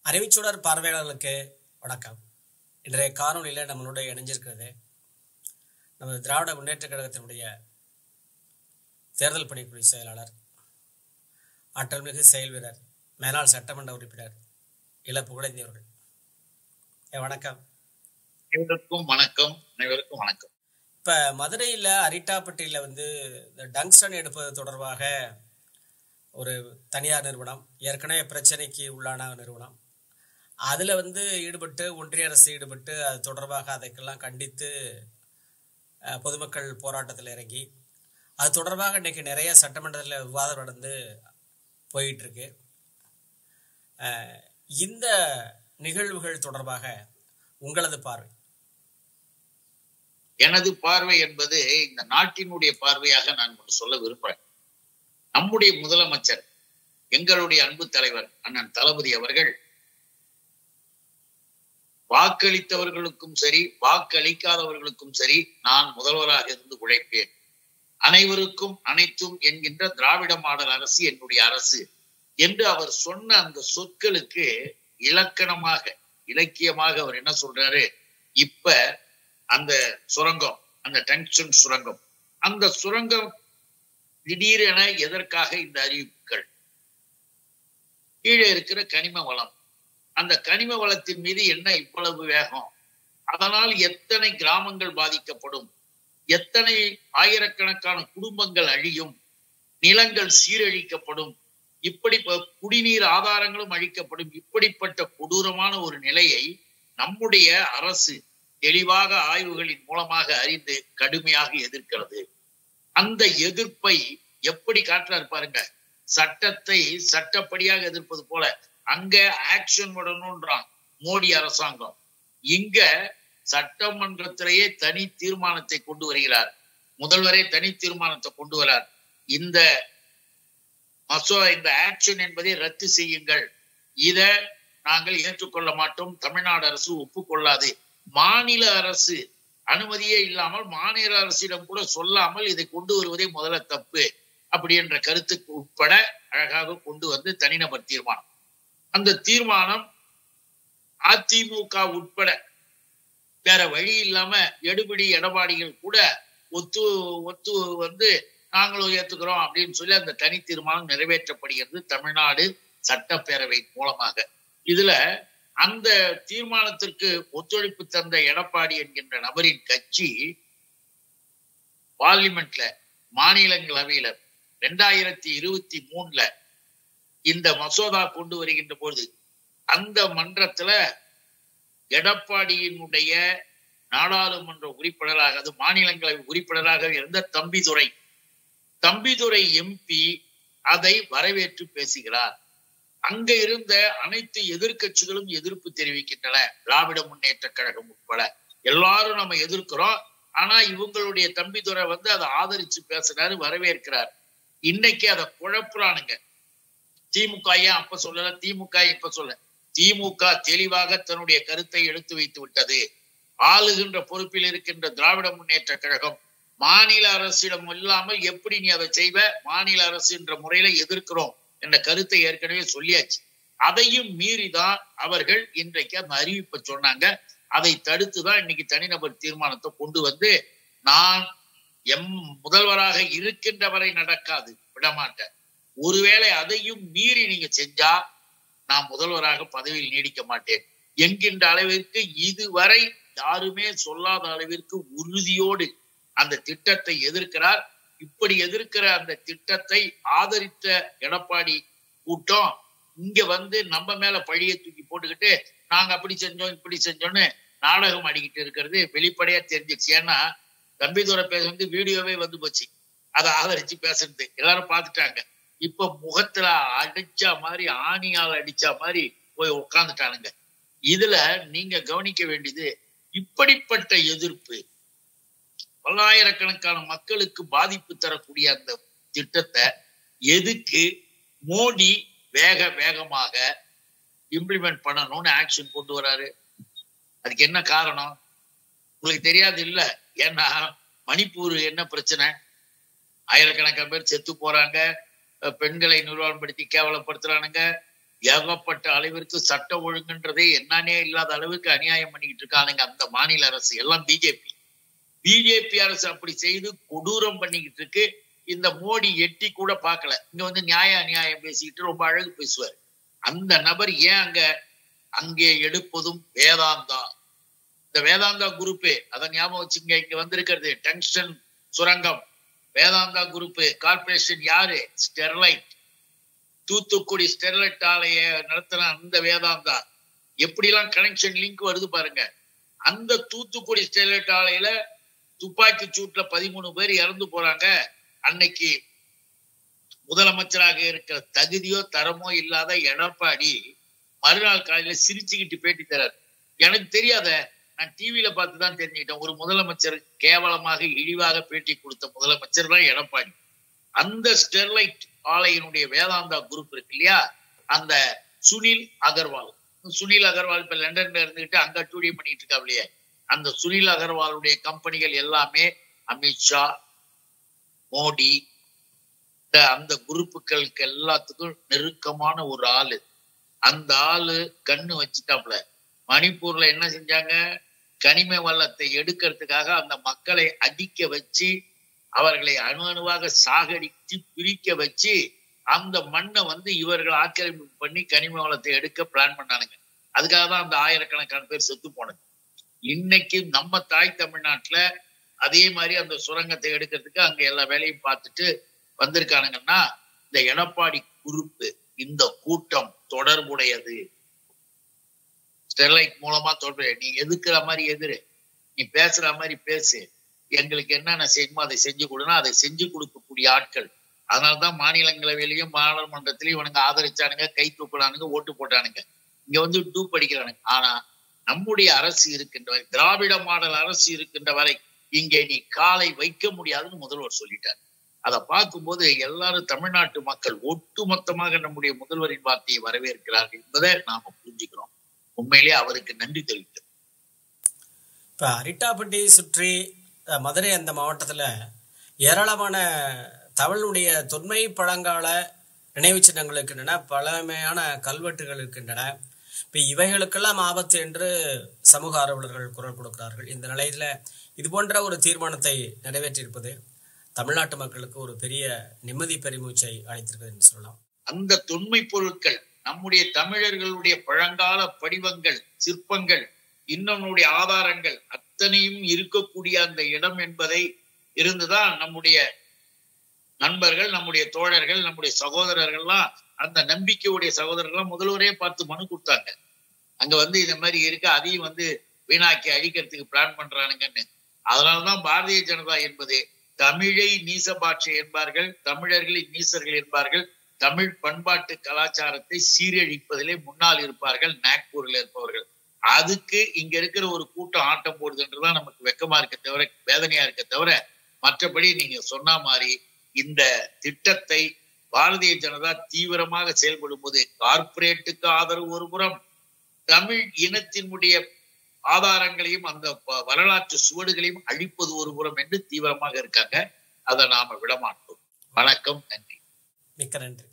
அறிவிச்சுடர் பார்வையாளர்களுக்கு வணக்கம். இன்றைய காணொலியில் நம்மளுடைய இணைஞ்சிருக்கிறது நமது திராவிட முன்னேற்ற கழகத்தினுடைய தேர்தல் பணிக்குழு செயலாளர், ஆற்றல்மிகு செயல் வீரர், மேலாள் சட்டமன்ற உறுப்பினர் இள புகழேந்தி அவர்கள். வணக்கம். அனைவருக்கும் வணக்கம். இப்போ மதுரையில் அரிட்டாப்பட்டியில் இந்த டங்ஸ்டன் எடுப்பது தொடர்பாக ஒரு தனியார் நிறுவனம், ஏற்கனவே பிரச்சனைக்கு உள்ளான நிறுவனம், அதில் ஈடுபட்டு ஒன்றிய அரசு ஈடுபட்டு அது தொடர்பாக அதைக்கெல்லாம் கண்டித்து பொதுமக்கள் போராட்டத்தில் இறங்கி அது தொடர்பாக இன்றைக்கி நிறைய சட்டமன்றத்தில் விவாதம் நடந்து போயிட்டுருக்கு. இந்த நிகழ்வுகள் தொடர்பாக உங்களது பார்வை? எனது பார்வை என்பது இந்த நாட்டினுடைய பார்வையாக நான் சொல்ல விரும்புகிறேன். நம்முடைய முதலமைச்சர், எங்களுடைய அன்பு தலைவர் அண்ணன் தளபதி அவர்கள் வாக்களித்தவர்களுக்கும் சரி வாக்களிக்காதவர்களுக்கும் சரி நான் முதல்வராக இருந்து உழைப்பேன், அனைவருக்கும் அனைத்தும் என்கின்ற திராவிட மாடல் அரசு என்னுடைய அரசு என்று அவர் சொன்ன அந்த சொற்களுக்கு இலக்கணமாக இலக்கியமாக அவர் என்ன சொல்றாரு, இப்ப அந்த சுரங்கம், அந்த டங்ஸ்டன் சுரங்கம், அந்த சுரங்கம் திடீரென எதற்காக இந்த அறிவிப்புகள்? கீழே இருக்கிற கனிம வளம், அந்த கனிம வளத்தின் மீது என்ன இவ்வளவு வேகம்? அதனால் எத்தனை கிராமங்கள் பாதிக்கப்படும், எத்தனை ஆயிரக்கணக்கான குடும்பங்கள் அழியும், நிலங்கள் சீரழிக்கப்படும், இப்படி குடிநீர் ஆதாரங்களும் அழிக்கப்படும். இப்படிப்பட்ட கொடூரமான ஒரு நிலையை நம்முடைய அரசு தெளிவாக ஆய்வுகளின் மூலமாக அறிந்து கடுமையாக எதிர்க்கிறது. அந்த எதிர்ப்பை எப்படி காட்டுறாரு பாருங்க. சட்டத்தை சட்டப்படியாக எதிர்ப்பது போல அங்க ஆக்ஷன் விடணும்ன்றான் மோடி அரசாங்கம், இங்க சட்டமன்றத்திலேயே தனி தீர்மானத்தை கொண்டு வருகிறார், முதல்வரே தனி தீர்மானத்தை கொண்டு வரார். இந்த இந்த ஆக்ஷன் என்பதை ரத்து செய்யுங்கள், இத நாங்கள் ஏற்றுக்கொள்ள மாட்டோம், தமிழ்நாடு அரசு ஒப்புக்கொள்ளாது. மாநில அரசு அனுமதியே இல்லாமல் மாநில அரசிடம் கூட சொல்லாமல் இதை கொண்டு வருவதே முதல்ல தப்பு அப்படி என்ற கருத்துக்கு உட்பட அழகாக கொண்டு வந்து தனிநபர் தீர்மானம். அந்த தீர்மானம் அதிமுக உட்பட வேற வழி இல்லாம எடுபிடி எடப்பாடிகள் கூட ஒத்து நாங்களும் ஏத்துக்கிறோம் அப்படின்னு சொல்லி அந்த தனி தீர்மானம் நிறைவேற்றப்படுகிறது தமிழ்நாடு சட்டப்பேரவை மூலமாக. இதுல அந்த தீர்மானத்திற்கு ஒத்துழைப்பு தந்த எடப்பாடி என்கின்ற நபரின் கட்சி பார்லிமெண்ட்ல, மாநிலங்களவையில 2023 இந்த மசோதா கொண்டு வருகின்ற போது அந்த மன்றத்துல எடப்பாடியினுடைய நாடாளுமன்ற உறுப்பினராக, அது மாநிலங்களவை உறுப்பினராக இருந்த தம்பிதுரை எம்பி அதை வரவேற்று பேசுகிறார். அங்க இருந்த அனைத்து எதிர்கட்சிகளும் எதிர்ப்பு தெரிவிக்கின்றன, திராவிட முன்னேற்ற கழகம் உட்பட எல்லாரும் நம்ம எதிர்க்கிறோம். ஆனா இவங்களுடைய தம்பிதுரை அதை ஆதரிச்சு பேசுறாரு, வரவேற்கிறார். இன்னைக்கு அதை குழப்புறானுங்க. திமுக ஏன் அப்ப சொல்லல, திமுக இப்ப சொல்ல, திமுக தெளிவாக தன்னுடைய கருத்தை எடுத்து வைத்து விட்டது. ஆளுகின்ற பொறுப்பில் இருக்கின்ற திராவிட முன்னேற்ற கழகம் மாநில அரசிடம் இல்லாமல் எப்படி நீ அதை செய்வ, மாநில அரசு என்ற முறையில எதிர்க்கிறோம் என்ற கருத்தை ஏற்கனவே சொல்லியாச்சு. அதையும் மீறிதான் அவர்கள் இன்றைக்கு அந்த அறிவிப்பை சொன்னாங்க. அதை தடுத்துதான் இன்னைக்கு தனிநபர் தீர்மானத்தை கொண்டு வந்து, நான் முதல்வராக இருக்கின்ற வரை நடக்காது, விடமாட்டேன், ஒருவேளை அதையும் மீறி நீங்க செஞ்சா நான் முதல்வராக பதவியில் நீடிக்க மாட்டேன் என்கின்ற அளவிற்கு இதுவரை யாருமே சொல்லாத அளவிற்கு உறுதியோடு அந்த திட்டத்தை எதிர்க்கிறார். இப்படி எதிர்க்கிற அந்த திட்டத்தை ஆதரித்த எடப்பாடி கூட்டம் இங்க நம்ம மேல பழியை தூக்கி போட்டுக்கிட்டு நாங்க அப்படி செஞ்சோம் இப்படி செஞ்சோம்னு நாடகம் அடிக்கிட்டு இருக்கிறது வெளிப்படையா தெரிஞ்சிச்சு. ஏன்னா தம்பிதுரை பேச வீடியோவே போச்சு, அதை ஆதரிச்சு பேசுறது எல்லாரும் பார்த்துட்டாங்க. இப்ப முகத்துல அடிச்சா மாதிரி, ஆணியால் அடிச்சா மாதிரி போய் உட்கார்ந்துட்டானுங்க. இதுல நீங்க கவனிக்க வேண்டியது, இப்படிப்பட்ட எதிர்ப்பு பல்லாயிரக்கணக்கான மக்களுக்கு பாதிப்பு தரக்கூடிய அந்த திட்டத்தை எதுக்கு மோடி வேகமாக இம்ப்ளிமெண்ட் பண்ணணும்னு ஆக்ஷன் கொண்டு வராரு? அதுக்கு என்ன காரணம் உங்களுக்கு தெரியாது இல்ல? ஏன்னா மணிப்பூர் என்ன பிரச்சனை, ஆயிரக்கணக்கான பேர் செத்து போறாங்க, பெண்களை நிர்வாகப்படுத்தி கேவலப்படுத்துறானுங்க, ஏகப்பட்ட அளவிற்கு சட்ட ஒழுங்குன்றதே என்னன்னே இல்லாத அளவுக்கு அநியாயம் பண்ணிக்கிட்டு இருக்கானுங்க அந்த மாநில அரசு. எல்லாம் பிஜேபி அரசு அப்படி செய்து கொடூரம் பண்ணிக்கிட்டு இருக்கு. இந்த மோடி எட்டி கூட பார்க்கல. இங்க வந்து அநியாயம் பேசிக்கிட்டு ரொம்ப அழகு பேசுவார். அந்த நபர் ஏன் அங்கே எடுப்பதும் வேதாந்தா, இந்த வேதாந்தா குரூப், அதை ஞாபகம் வச்சுங்க. இங்க வந்திருக்கிறது டங்ஸ்டன் சுரங்கம், வேதாந்தா குரூப் கார்பரேஷன் யாரு? ஸ்டெர்லைட், தூத்துக்குடி ஸ்டெர்லைட் ஆலைய நடத்தின அந்த வேதாந்தா. எப்படி எல்லாம் கனெக்ஷன் லிங்க் வருது பாருங்க. அந்த தூத்துக்குடி ஸ்டெர்லைட் ஆலையில துப்பாக்கி சூட்ல 13 பேர் இறந்து போறாங்க. அன்னைக்கு முதலமைச்சராக இருக்கிற தகுதியோ தரமோ இல்லாத எடப்பாடி மறுநாள் காலையில சிரிச்சுக்கிட்டு பேட்டி தரார். எனக்கு தெரியாத, நான் டிவியில பார்த்துதான் தெரிஞ்சுக்கிட்டேன். ஒரு முதலமைச்சர் கேவலமாக இழிவாக பேட்டி கொடுத்த முதலமைச்சர் தான் எடப்பாடி. அந்த ஸ்டெர்லைட் ஆலையினுடைய வேதாந்தா குரூப் இருக்கு இல்லையா, அந்த சுனில் அகர்வால் இப்ப லண்டன்ல இருந்துகிட்டு அங்க டூடியம் பண்ணிட்டு இருக்காப்லையே, அந்த சுனில் அகர்வாலுடைய கம்பெனிகள் எல்லாமே அமித்ஷா, மோடி, அந்த குரூப்புகளுக்கு எல்லாத்துக்கும் நெருக்கமான ஒரு ஆளு. அந்த ஆளு கண்ணு வச்சுட்டாப்ல. மணிப்பூர்ல என்ன செஞ்சாங்க? கனிம வளத்தை எடுக்கிறதுக்காக அந்த மக்களை அடிக்க வச்சு, அவர்களை அணுவாக சாகடித்து பிரிக்க வச்சு, அந்த மண்ணை வந்து இவர்கள் ஆக்கிரமிப்பு பண்ணி கனிம வளத்தை எடுக்க பிளான் பண்ணானுங்க. அதுக்காக தான் அந்த ஆயிரக்கணக்கான பேர் செத்து போனது. இன்னைக்கு நம்ம தாய் தமிழ்நாட்டுல அதே மாதிரி அந்த சுரங்கத்தை எடுக்கிறதுக்கு அங்க எல்லா வேலையும் பார்த்துட்டு வந்திருக்கானுங்கன்னா, இந்த எடப்பாடி குரூப், இந்த கூட்டம் தொடர்புடையது. ஸ்டெர்லைட் மூலமா தொடர்பு. நீ எதுக்குற மாதிரி எதிரு, நீ பேசுற மாதிரி பேசு, எங்களுக்கு என்னென்ன செய்யணுமோ அதை செஞ்சு கொடுனா அதை செஞ்சு கொடுக்கக்கூடிய ஆட்கள். அதனாலதான் மாநிலங்களவையிலையும் பாராளுமன்றத்திலையும் இவனுங்க ஆதரிச்சானுங்க, கை தூக்குறானுங்க, ஓட்டு போட்டானுங்க. இங்க வந்து டூப் அடிக்கிறானுங்க. ஆனா நம்முடைய அரசு இருக்கின்ற வரை, திராவிட மாடல் அரசு இருக்கின்ற வரை இங்கே நீ காலை வைக்க முடியாதுன்னு முதல்வர் சொல்லிட்டார். அதை பார்க்கும்போது எல்லாரும் தமிழ்நாட்டு மக்கள் ஒட்டுமொத்தமாக நம்முடைய முதல்வரின் வார்த்தையை வரவேற்கிறார்கள் என்பதை நாம புரிஞ்சுக்கிறோம். உண்மையிலேயே அவருக்கு நன்றி தெரிவிக்கிறோம். இப்ப அரிட்டாப்பட்டி சுற்றி மதுரை அந்த மாவட்டத்துல ஏராளமான தமிழுடைய தொன்மை பழங்கால நினைவு சின்னங்கள் இருக்கின்றன, பழமையான கல்வெட்டுகள் இருக்கின்றன. இப்ப இவைகளுக்கெல்லாம் ஆபத்து என்று சமூக ஆர்வலர்கள் குரல் கொடுக்கிறார்கள். இந்த நிலையில இது போன்ற ஒரு தீர்மானத்தை நிறைவேற்றியிருப்பது தமிழ்நாட்டு மக்களுக்கு ஒரு பெரிய நிம்மதி பெருமூச்சை அளித்திருக்கிறது என்று சொல்லலாம். அந்த தொன்மை பொருட்கள், நம்முடைய தமிழர்களுடைய பழங்கால படிவங்கள், சிற்பங்கள், இன்னொன்னுடைய ஆதாரங்கள் அத்தனையும் இருக்கக்கூடிய அந்த இடம் என்பதை இருந்துதான் நம்முடைய நண்பர்கள், நம்முடைய தோழர்கள், நம்முடைய சகோதரர்கள்லாம், அந்த நம்பிக்கையுடைய சகோதரர்கள்லாம் முதல்வரே பார்த்து மனு கொடுத்தாங்க. அங்க வந்து இந்த மாதிரி இருக்கு, அதையும் வந்து வீணாக்கி அழிக்கிறதுக்கு பிளான் பண்றானுங்கன்னு. அதனாலதான் பாரதிய ஜனதா என்பது தமிழை நீச பாஷை என்பார்கள், தமிழர்களை நீசர்கள் என்பார்கள், தமிழ் பண்பாட்டு கலாச்சாரத்தை சீரழிப்பதிலே முன்னால் இருப்பார்கள் நாக்பூரில் இருப்பவர்கள். அதுக்கு இங்க இருக்கிற ஒரு கூட்டம் ஆட்டம் போடுதுன்றதுதான் நமக்கு வெக்கமா இருக்க தவிர, வேதனையா இருக்க தவிர, மற்றபடி நீங்க சொன்ன மாதிரி இந்த திட்டத்தை பாரதிய ஜனதா தீவிரமாக செயல்படும் போது கார்ப்பரேட்டுக்கு ஆதரவு ஒரு புறம், தமிழ் இனத்தினுடைய ஆதாரங்களையும் அந்த வரலாற்று சுவடுகளையும் அழிப்பது ஒரு புறம் என்று தீவிரமாக இருக்காங்க. அதை நாம விடமாட்டோம். வணக்கம், நன்றி. மிக்க நன்றி.